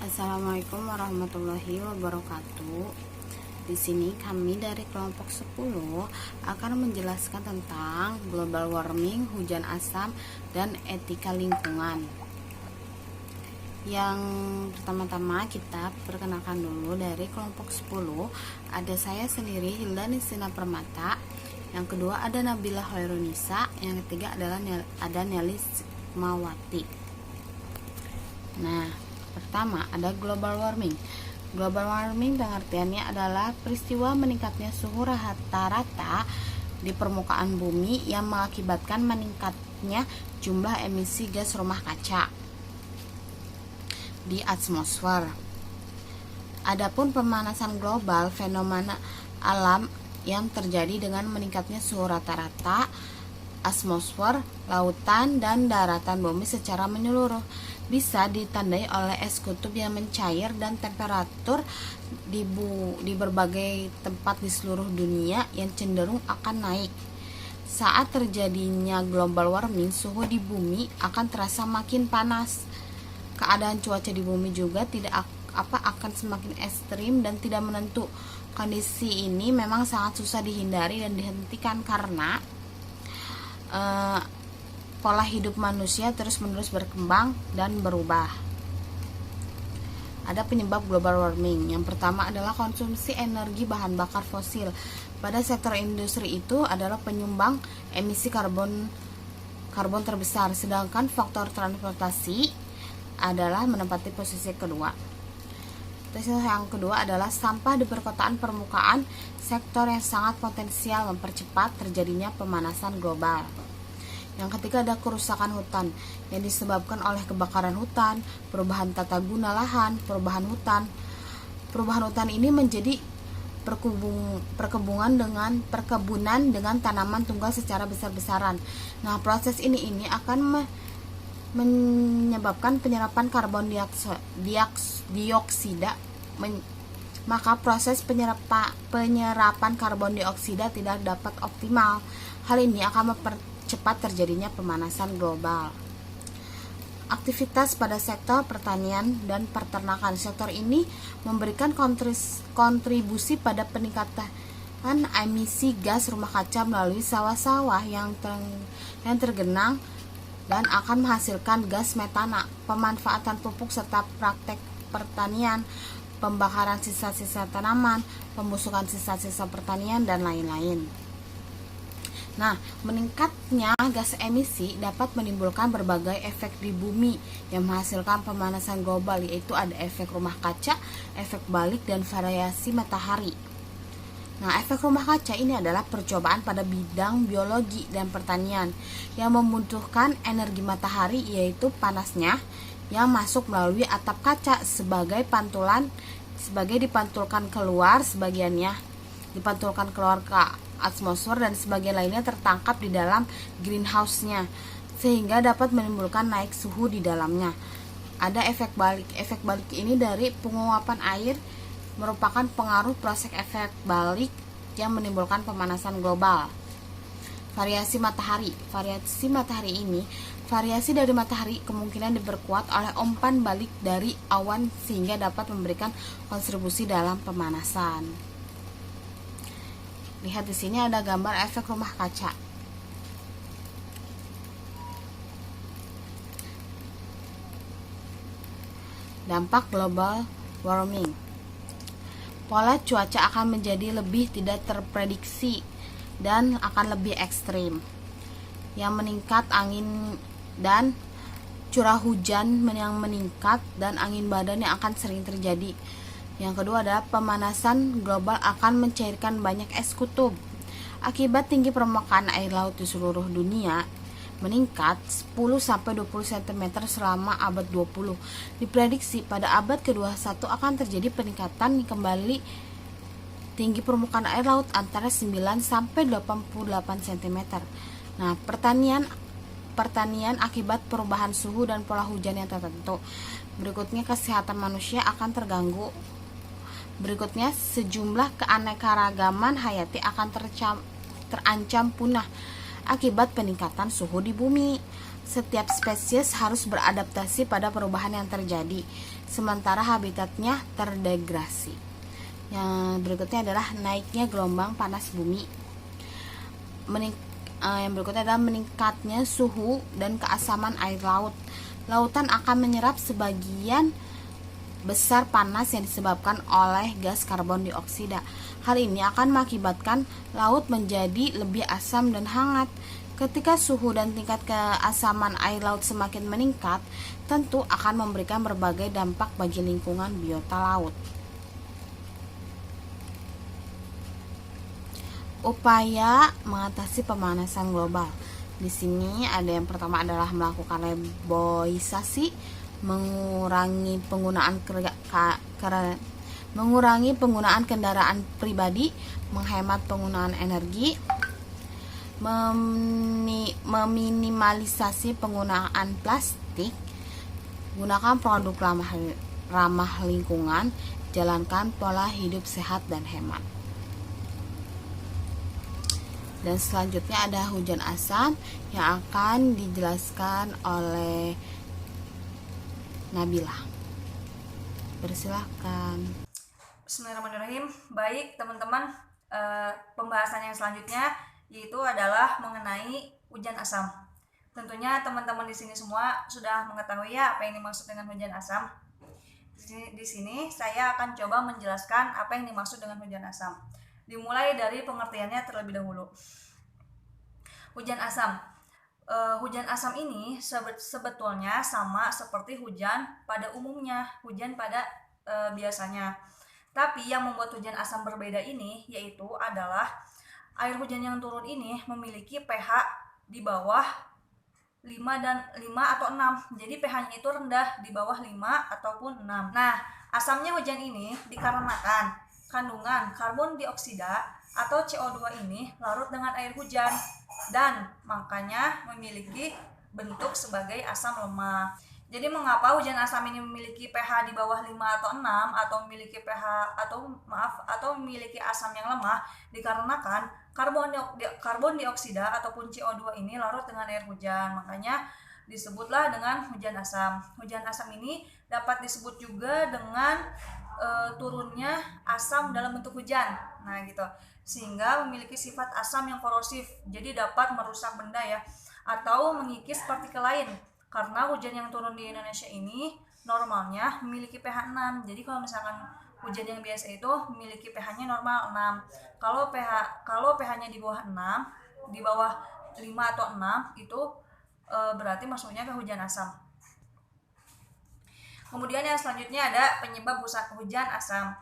Assalamualaikum warahmatullahi wabarakatuh. Di sini kami dari kelompok 10 akan menjelaskan tentang global warming, hujan asam, dan etika lingkungan. Yang pertama-tama kita perkenalkan dulu dari kelompok 10. Ada saya sendiri, Hilda Nisina Permata. Yang kedua ada Nabila Hoirunisa. Yang ketiga adalah ada Nelis Mawati. Nah, pertama ada global warming. Global warming pengertiannya adalah peristiwa meningkatnya suhu rata-rata di permukaan bumi yang mengakibatkan meningkatnya jumlah emisi gas rumah kaca di atmosfer. Adapun pemanasan global, fenomena alam yang terjadi dengan meningkatnya suhu rata-rata atmosfer, lautan, dan daratan bumi secara menyeluruh. Bisa ditandai oleh es kutub yang mencair dan temperatur di berbagai tempat di seluruh dunia yang cenderung akan naik. Saat terjadinya global warming, suhu di bumi akan terasa makin panas. Keadaan cuaca di bumi juga akan semakin ekstrim dan tidak menentu. Kondisi ini memang sangat susah dihindari dan dihentikan karena pola hidup manusia terus-menerus berkembang dan berubah. Ada penyebab global warming. Yang pertama adalah konsumsi energi bahan bakar fosil. Pada sektor industri itu adalah penyumbang emisi karbon terbesar, sedangkan faktor transportasi adalah menempati posisi kedua. Terus yang kedua adalah sampah di perkotaan permukaan, sektor yang sangat potensial mempercepat terjadinya pemanasan global. Yang ketiga ada kerusakan hutan yang disebabkan oleh kebakaran hutan, perubahan tata guna lahan, perubahan hutan ini menjadi perkebunan dengan tanaman tunggal secara besar-besaran. Nah, proses ini akan menyebabkan penyerapan karbon dioksida. Maka proses penyerapan karbon dioksida tidak dapat optimal. Hal ini akan mempercepat terjadinya pemanasan global. Aktivitas pada sektor pertanian dan peternakan. Sektor ini memberikan kontribusi pada peningkatan emisi gas rumah kaca melalui sawah-sawah yang tergenang dan akan menghasilkan gas metana. Pemanfaatan pupuk serta praktek pertanian, pembakaran sisa-sisa tanaman, pembusukan sisa-sisa pertanian, dan lain-lain. Nah, meningkatnya gas emisi dapat menimbulkan berbagai efek di bumi yang menghasilkan pemanasan global, yaitu ada efek rumah kaca, efek balik, dan variasi matahari. Nah, efek rumah kaca ini adalah percobaan pada bidang biologi dan pertanian yang membutuhkan energi matahari, yaitu panasnya yang masuk melalui atap kaca dipantulkan keluar, sebagiannya dipantulkan keluar ke atmosfer dan sebagian lainnya tertangkap di dalam greenhouse-nya sehingga dapat menimbulkan naik suhu di dalamnya. Ada efek balik. Efek balik ini dari penguapan air merupakan pengaruh proses efek balik yang menimbulkan pemanasan global. Variasi matahari. Variasi dari matahari kemungkinan diperkuat oleh umpan balik dari awan sehingga dapat memberikan kontribusi dalam pemanasan. Lihat di sini ada gambar efek rumah kaca. Dampak global warming. Pola cuaca akan menjadi lebih tidak terprediksi dan akan lebih ekstrim. Yang meningkat angin dan curah hujan yang meningkat dan angin badai yang akan sering terjadi. Yang kedua adalah pemanasan global akan mencairkan banyak es kutub. Akibat tinggi permukaan air laut di seluruh dunia meningkat 10-20 cm selama abad 20. Diprediksi pada abad ke-21 akan terjadi peningkatan kembali tinggi permukaan air laut antara 9-88 cm. Nah, pertanian akibat perubahan suhu dan pola hujan yang tertentu. Berikutnya kesehatan manusia akan terganggu. Berikutnya sejumlah keanekaragaman hayati akan terancam punah akibat peningkatan suhu di bumi. Setiap spesies harus beradaptasi pada perubahan yang terjadi, sementara habitatnya terdegradasi. Yang berikutnya adalah naiknya gelombang panas bumi. Yang berikutnya adalah meningkatnya suhu dan keasaman air laut. Lautan akan menyerap sebagian besar panas yang disebabkan oleh gas karbon dioksida. Hal ini akan mengakibatkan laut menjadi lebih asam dan hangat. Ketika suhu dan tingkat keasaman air laut semakin meningkat, tentu akan memberikan berbagai dampak bagi lingkungan biota laut. Upaya mengatasi pemanasan global. Di sini ada yang pertama adalah melakukan reboisasi, mengurangi penggunaan kendaraan pribadi, menghemat penggunaan energi, meminimalisasi penggunaan plastik, gunakan produk ramah lingkungan, jalankan pola hidup sehat dan hemat. Dan selanjutnya ada hujan asam yang akan dijelaskan oleh Nabila. Persilahkan. Bismillahirrahmanirrahim. Baik teman-teman, pembahasan yang selanjutnya yaitu adalah mengenai hujan asam. Tentunya teman-teman di sini semua sudah mengetahui ya apa yang dimaksud dengan hujan asam. Di sini saya akan coba menjelaskan apa yang dimaksud dengan hujan asam. Dimulai dari pengertiannya terlebih dahulu. Hujan asam. Hujan asam ini sebetulnya sama seperti hujan pada umumnya, hujan pada biasanya. Tapi yang membuat hujan asam berbeda ini yaitu adalah air hujan yang turun ini memiliki pH di bawah 5 atau 6. Jadi pH-nya itu rendah, di bawah 5 ataupun 6. Nah, asamnya hujan ini dikarenakan kandungan karbon dioksida atau CO2 ini larut dengan air hujan dan makanya memiliki bentuk sebagai asam lemah. Jadi mengapa hujan asam ini memiliki pH di bawah 5 atau 6 atau memiliki atau memiliki asam yang lemah? Dikarenakan karbon dioksida ataupun CO2 ini larut dengan air hujan. Makanya disebutlah dengan hujan asam. Hujan asam ini dapat disebut juga dengan turunnya asam dalam bentuk hujan. Nah, gitu. Sehingga memiliki sifat asam yang korosif. Jadi dapat merusak benda ya atau mengikis partikel lain. Karena hujan yang turun di Indonesia ini normalnya memiliki pH 6. Jadi kalau misalkan hujan yang biasa itu memiliki pH-nya normal 6. Kalau pH-nya di bawah 6, di bawah 5 atau 6 itu berarti masuknya ke hujan asam. Kemudian yang selanjutnya ada penyebab hujan asam.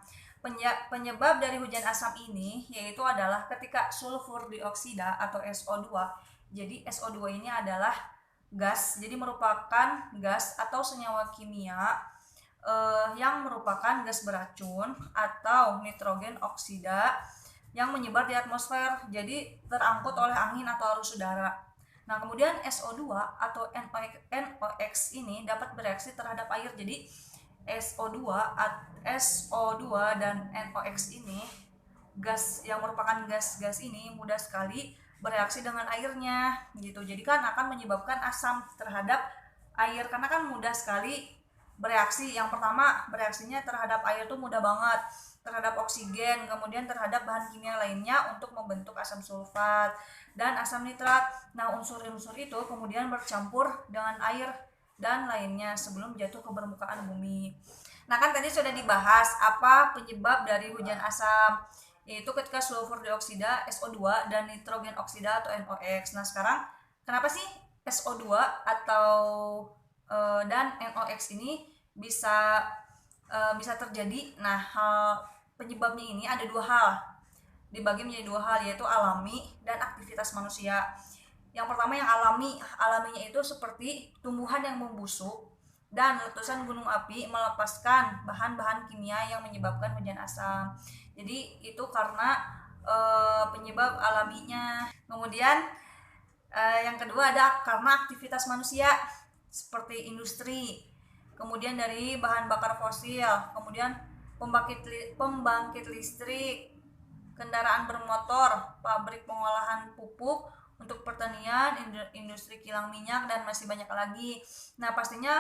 Penyebab dari hujan asam ini yaitu adalah ketika sulfur dioksida atau SO2. Jadi SO2 ini adalah gas, jadi merupakan gas atau senyawa kimia yang merupakan gas beracun atau nitrogen oksida yang menyebar di atmosfer, jadi terangkut oleh angin atau arus udara. Nah, kemudian SO2 atau NOx ini dapat bereaksi terhadap air. Jadi SO2 dan NOx ini gas yang merupakan gas ini mudah sekali bereaksi dengan airnya gitu. Jadi kan akan menyebabkan asam terhadap air karena kan mudah sekali bereaksi. Yang pertama, bereaksinya terhadap air tuh mudah banget, terhadap oksigen, kemudian terhadap bahan kimia lainnya untuk membentuk asam sulfat dan asam nitrat. Nah, unsur-unsur itu kemudian bercampur dengan air dan lainnya sebelum jatuh ke permukaan bumi. Nah, kan tadi sudah dibahas apa penyebab dari hujan asam, yaitu ketika sulfur dioksida SO2 dan nitrogen oksida atau NOx. Nah, sekarang kenapa sih SO2 atau dan NOx ini bisa terjadi? Nah, penyebabnya ini ada dua hal, dibagi menjadi dua hal, yaitu alami dan aktivitas manusia. Yang pertama yang alaminya itu seperti tumbuhan yang membusuk dan letusan gunung api melepaskan bahan-bahan kimia yang menyebabkan hujan asam. Jadi itu karena penyebab alaminya. Kemudian yang kedua ada karena aktivitas manusia seperti industri, kemudian dari bahan bakar fosil, kemudian pembangkit listrik, kendaraan bermotor, pabrik pengolahan pupuk, untuk pertanian, industri kilang minyak, dan masih banyak lagi. Nah, pastinya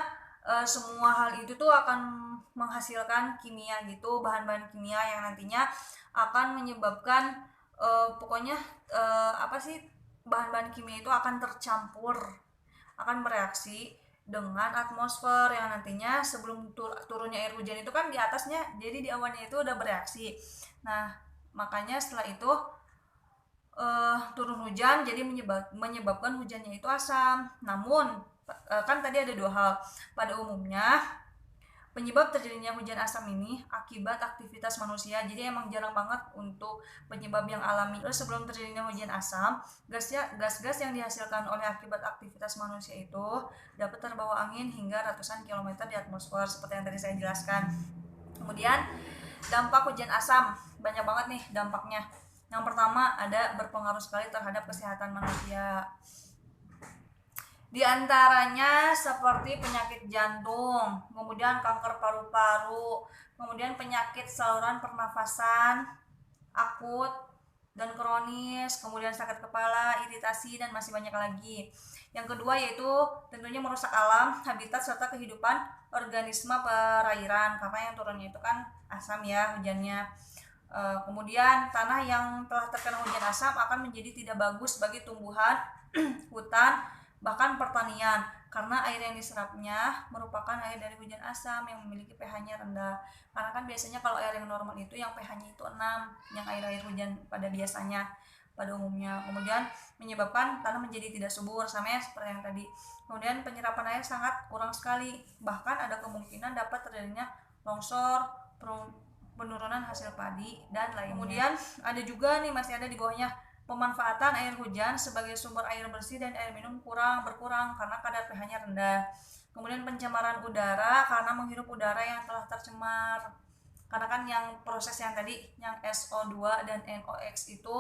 semua hal itu tuh akan menghasilkan kimia gitu, bahan-bahan kimia yang nantinya akan menyebabkan pokoknya apa sih, bahan-bahan kimia itu akan tercampur, akan bereaksi dengan atmosfer yang nantinya sebelum turunnya air hujan itu kan di atasnya, jadi di awannya itu udah bereaksi. Nah, makanya setelah itu turun hujan, jadi menyebabkan hujannya itu asam. Namun kan tadi ada dua hal. Pada umumnya penyebab terjadinya hujan asam ini akibat aktivitas manusia. Jadi emang jarang banget untuk penyebab yang alami. Terus sebelum terjadinya hujan asam, gas-gas yang dihasilkan oleh akibat aktivitas manusia itu dapat terbawa angin hingga ratusan kilometer di atmosfer seperti yang tadi saya jelaskan. Kemudian dampak hujan asam, banyak banget nih dampaknya. Yang pertama ada berpengaruh sekali terhadap kesehatan manusia. Di antaranya seperti penyakit jantung, kemudian kanker paru-paru, kemudian penyakit saluran pernafasan akut dan kronis, kemudian sakit kepala, iritasi, dan masih banyak lagi. Yang kedua yaitu tentunya merusak alam, habitat, serta kehidupan organisme perairan, karena yang turunnya itu kan asam ya hujannya. Kemudian tanah yang telah terkena hujan asam akan menjadi tidak bagus bagi tumbuhan, hutan, bahkan pertanian, karena air yang diserapnya merupakan air dari hujan asam yang memiliki pH-nya rendah. Karena kan biasanya kalau air yang normal itu yang pH-nya itu 6, yang air hujan pada biasanya, pada umumnya. Kemudian menyebabkan tanah menjadi tidak subur, sama ya seperti yang tadi. Kemudian penyerapan air sangat kurang sekali, bahkan ada kemungkinan dapat terjadinya longsor, penurunan hasil padi, dan lainnya. Kemudian ada juga nih, masih ada di bawahnya, pemanfaatan air hujan sebagai sumber air bersih dan air minum berkurang karena kadar pH-nya rendah. Kemudian pencemaran udara karena menghirup udara yang telah tercemar. Karena kan yang proses yang tadi, yang SO2 dan NOx itu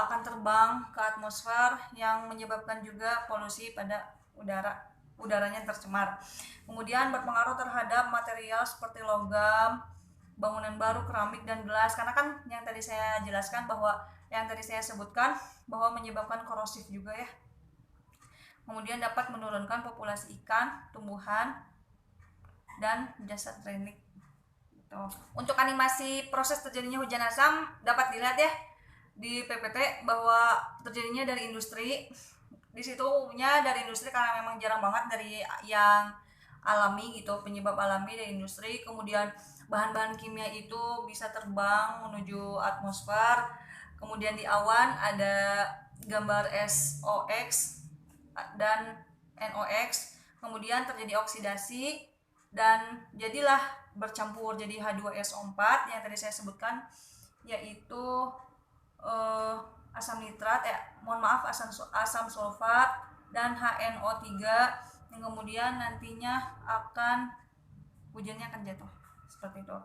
akan terbang ke atmosfer yang menyebabkan juga polusi pada udaranya tercemar. Kemudian berpengaruh terhadap material seperti logam, bangunan baru, keramik, dan gelas, karena kan yang tadi saya jelaskan bahwa yang tadi saya sebutkan bahwa menyebabkan korosif juga ya. Kemudian dapat menurunkan populasi ikan, tumbuhan, dan jasad relik gitu. Untuk animasi proses terjadinya hujan asam dapat dilihat ya di PPT bahwa terjadinya dari industri. Di situnya dari industri karena memang jarang banget dari yang alami gitu, penyebab alami dari industri. Kemudian bahan-bahan kimia itu bisa terbang menuju atmosfer. Kemudian di awan ada gambar SOX dan NOx. Kemudian terjadi oksidasi dan jadilah bercampur jadi H2SO4 yang tadi saya sebutkan, yaitu asam nitrat, asam sulfat, dan HNO3 yang kemudian nantinya hujannya akan jatuh seperti itu.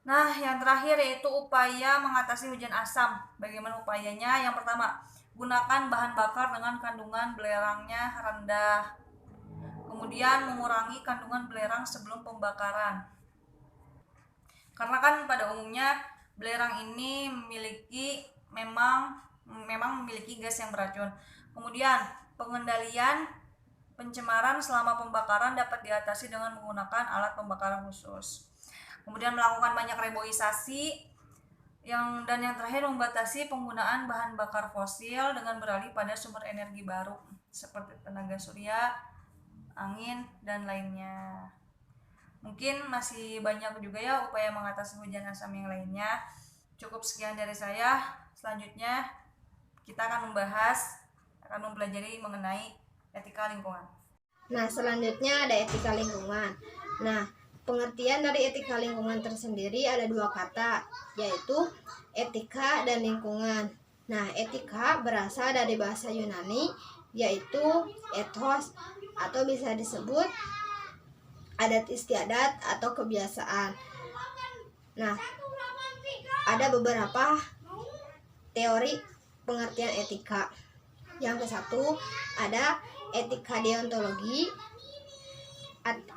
Nah, yang terakhir yaitu upaya mengatasi hujan asam. Bagaimana upayanya? Yang pertama, gunakan bahan bakar dengan kandungan belerangnya rendah. Kemudian mengurangi kandungan belerang sebelum pembakaran. Karena kan pada umumnya belerang ini memang memiliki gas yang beracun. Kemudian pengendalian pencemaran selama pembakaran dapat diatasi dengan menggunakan alat pembakaran khusus. Kemudian melakukan banyak reboisasi, dan yang terakhir membatasi penggunaan bahan bakar fosil dengan beralih pada sumber energi baru seperti tenaga surya, angin, dan lainnya. Mungkin masih banyak juga ya upaya mengatasi hujan asam yang lainnya. Cukup sekian dari saya. Selanjutnya kita akan mempelajari mengenai etika lingkungan. Nah, selanjutnya ada etika lingkungan. Nah, pengertian dari etika lingkungan tersendiri ada dua kata, yaitu etika dan lingkungan. Nah, etika berasal dari bahasa Yunani, yaitu ethos, atau bisa disebut adat istiadat atau kebiasaan. Nah, ada beberapa teori pengertian etika. Yang ke satu ada etika deontologi.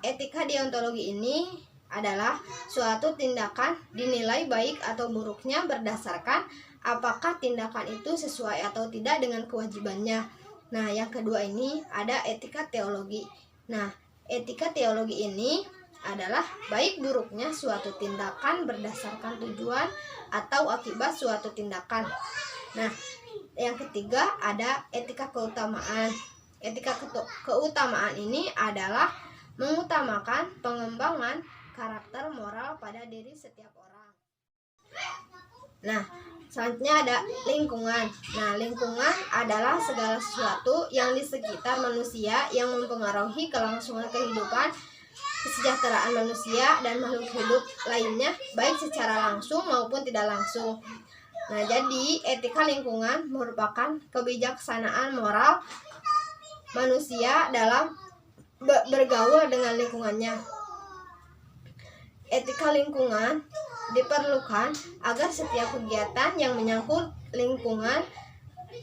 Etika deontologi ini adalah suatu tindakan dinilai baik atau buruknya berdasarkan apakah tindakan itu sesuai atau tidak dengan kewajibannya. Nah, yang kedua ini ada etika teologi. Nah, etika teologi ini adalah baik buruknya suatu tindakan berdasarkan tujuan atau akibat suatu tindakan. Nah, yang ketiga ada etika keutamaan. Etika keutamaan ini adalah mengutamakan pengembangan karakter moral pada diri setiap orang. Nah, selanjutnya ada lingkungan. Nah, lingkungan adalah segala sesuatu yang di sekitar manusia yang mempengaruhi kelangsungan kehidupan, kesejahteraan manusia dan makhluk hidup lainnya, baik secara langsung maupun tidak langsung. Nah, jadi etika lingkungan merupakan kebijaksanaan moral manusia dalam bergaul dengan lingkungannya. Etika lingkungan diperlukan agar setiap kegiatan yang menyangkut lingkungan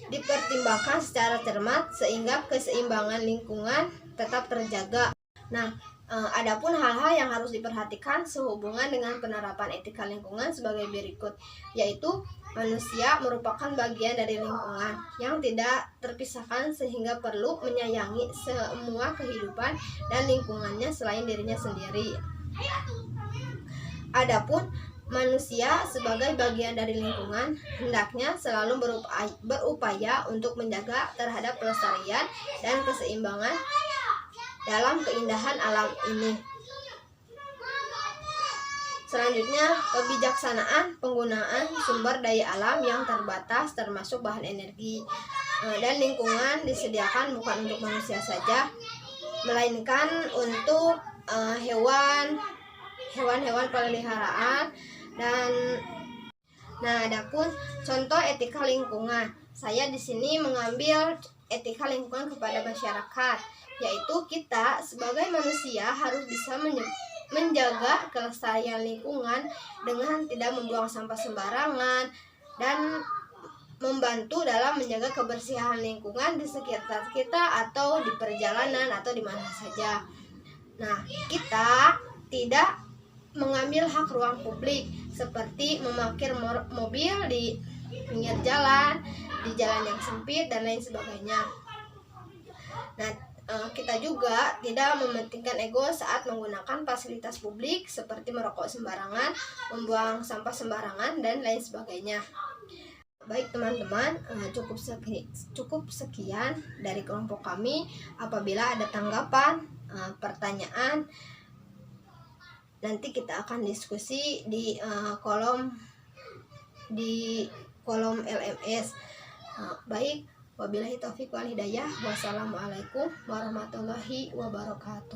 dipertimbangkan secara cermat sehingga keseimbangan lingkungan tetap terjaga. Nah, adapun hal-hal yang harus diperhatikan sehubungan dengan penerapan etika lingkungan sebagai berikut, yaitu manusia merupakan bagian dari lingkungan yang tidak terpisahkan sehingga perlu menyayangi semua kehidupan dan lingkungannya selain dirinya sendiri. Adapun manusia sebagai bagian dari lingkungan hendaknya selalu berupaya untuk menjaga terhadap pelestarian dan keseimbangan dalam keindahan alam ini. Selanjutnya, kebijaksanaan penggunaan sumber daya alam yang terbatas termasuk bahan energi dan lingkungan disediakan bukan untuk manusia saja, melainkan untuk hewan-hewan peliharaan dan adapun contoh etika lingkungan. Saya di sini mengambil etika lingkungan kepada masyarakat, yaitu kita sebagai manusia harus bisa menjaga kelestarian lingkungan dengan tidak membuang sampah sembarangan dan membantu dalam menjaga kebersihan lingkungan di sekitar kita atau di perjalanan atau di mana saja. Nah, kita tidak mengambil hak ruang publik seperti memarkir mobil di pinggir jalan, di jalan yang sempit dan lain sebagainya. Nah, kita juga tidak mementingkan ego saat menggunakan fasilitas publik seperti merokok sembarangan, membuang sampah sembarangan dan lain sebagainya. Baik teman-teman, cukup sekian dari kelompok kami. Apabila ada tanggapan, pertanyaan, nanti kita akan diskusi di kolom LMS. Baik, wabillahi taufiq wal hidayah. Wassalamualaikum warahmatullahi wabarakatuh.